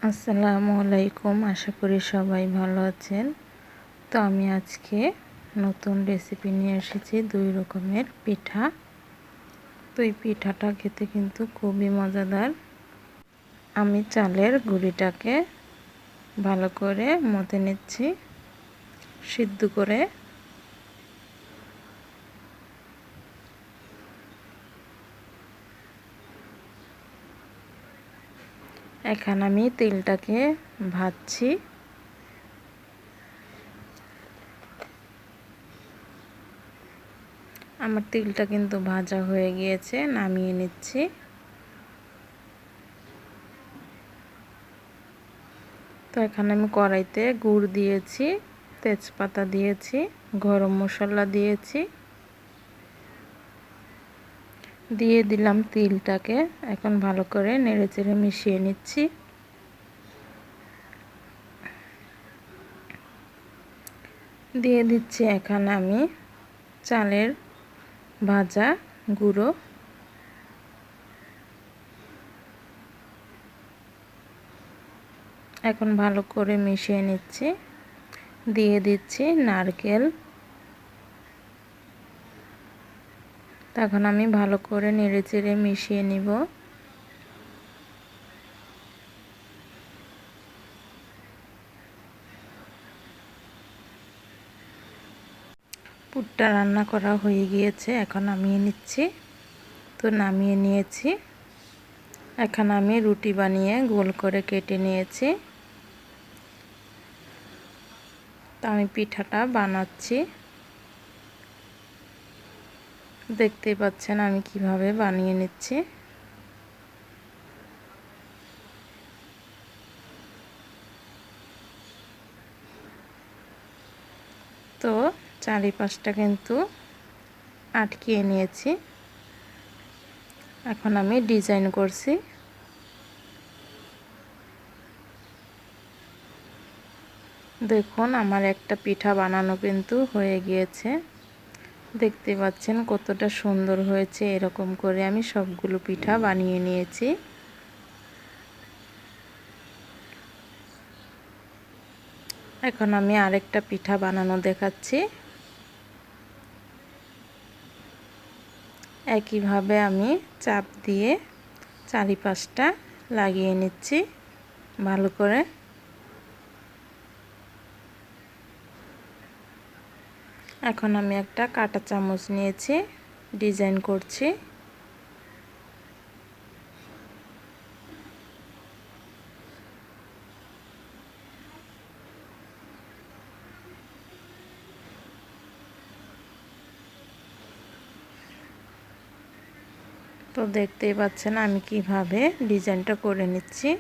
আসসালামু আলাইকুম। আশা করি সবাই ভালো আছেন। তো আমি আজকে নতুন রেসিপি নিয়ে এসেছি 2 রকমের পিঠা। তো এই পিঠাটা খেতে কিন্তু খুবই মজাদার। আমি চালের গুঁড়িটাকে ভালো করে মথে নিচ্ছি সিদ্ধ করে। এখন আমি তেলটাকে ভাজছি। আমার তেলটা কিন্তু ভাজা হয়ে গিয়েছে, নামিয়ে নিচ্ছি। তো এখানে আমি কড়াইতে গুড় দিয়েছি, তেজপাতা দিয়েছি, গরম মশলা দিয়েছি, দিয়ে দিলাম তিলটাকে। এখন ভালো করে নেড়েচেড়ে মিশিয়ে নিচ্ছি। দিয়ে দিচ্ছি এখানে আমি চালের ভাজা গুঁড়ো। এখন ভালো করে মিশিয়ে নিচ্ছি। দিয়ে দিচ্ছি নারকেল। তখন আমি ভালো করে নেড়েচেড়ে মিশিয়ে নিব। পুরটা রান্না করা হয়ে গিয়েছে, এখন নামিয়ে নিচ্ছি। তো নামিয়ে নিয়েছি। এখন আমি রুটি বানিয়ে গোল করে কেটে নিয়েছি। তো আমি পিঠাটা বানাচ্ছি, দেখতেই পাচ্ছেন আমি কিভাবে বানিয়ে নিচ্ছি। তো চারিপাশটা কিন্তু আটকিয়ে নিয়েছি। এখন আমি ডিজাইন করছি। দেখুন আমার একটা পিঠা বানানো কিন্তু হয়ে গিয়েছে। দেখতে পাচ্ছেন কতটা সুন্দর হয়েছে। এরকম করে আমি সবগুলো পিঠা বানিয়ে নিয়েছি। এখন আমি আরেকটা পিঠা বানানো দেখাচ্ছি। একইভাবে আমি চাপ দিয়ে চারিপাশটা লাগিয়ে নিচ্ছি ভালো করে। এখন আমি একটা কাঁটা চামচ নিয়েছি, ডিজাইন করছি। তো দেখতেই পাচ্ছেন আমি কিভাবে ডিজাইনটা করে নিচ্ছি।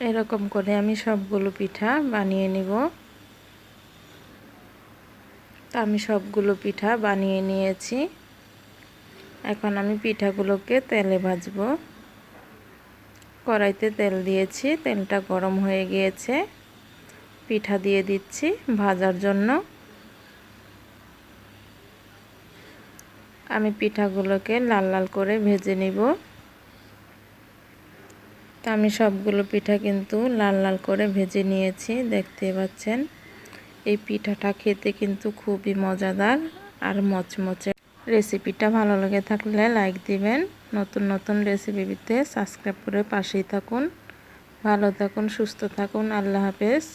এরকম করে আমি সবগুলো পিঠা বানিয়ে নিব। তো আমি সবগুলো পিঠা বানিয়ে নিয়েছি। এখন আমি পিঠাগুলোকে তেলে ভাজবো। কড়াইতে তেল দিয়েছি, তেলটা গরম হয়ে গিয়েছে। পিঠা দিয়ে দিচ্ছি ভাজার জন্য। আমি পিঠাগুলোকে লাল লাল করে ভেজে নিব। তো আমি সবগুলো পিঠা কিন্তু লাল লাল করে ভেজে নিয়েছি, দেখতে পাচ্ছেন। এই পিঠাটা খেতে কিন্তু খুবই মজাদার আর মচমচে। রেসিপিটা ভালো লেগে থাকলে লাইক দিবেন। নতুন নতুন রেসিপি পেতে সাবস্ক্রাইব করে পাশেই থাকুন। ভালো থাকুন, সুস্থ থাকুন। আল্লাহ হাফেজ।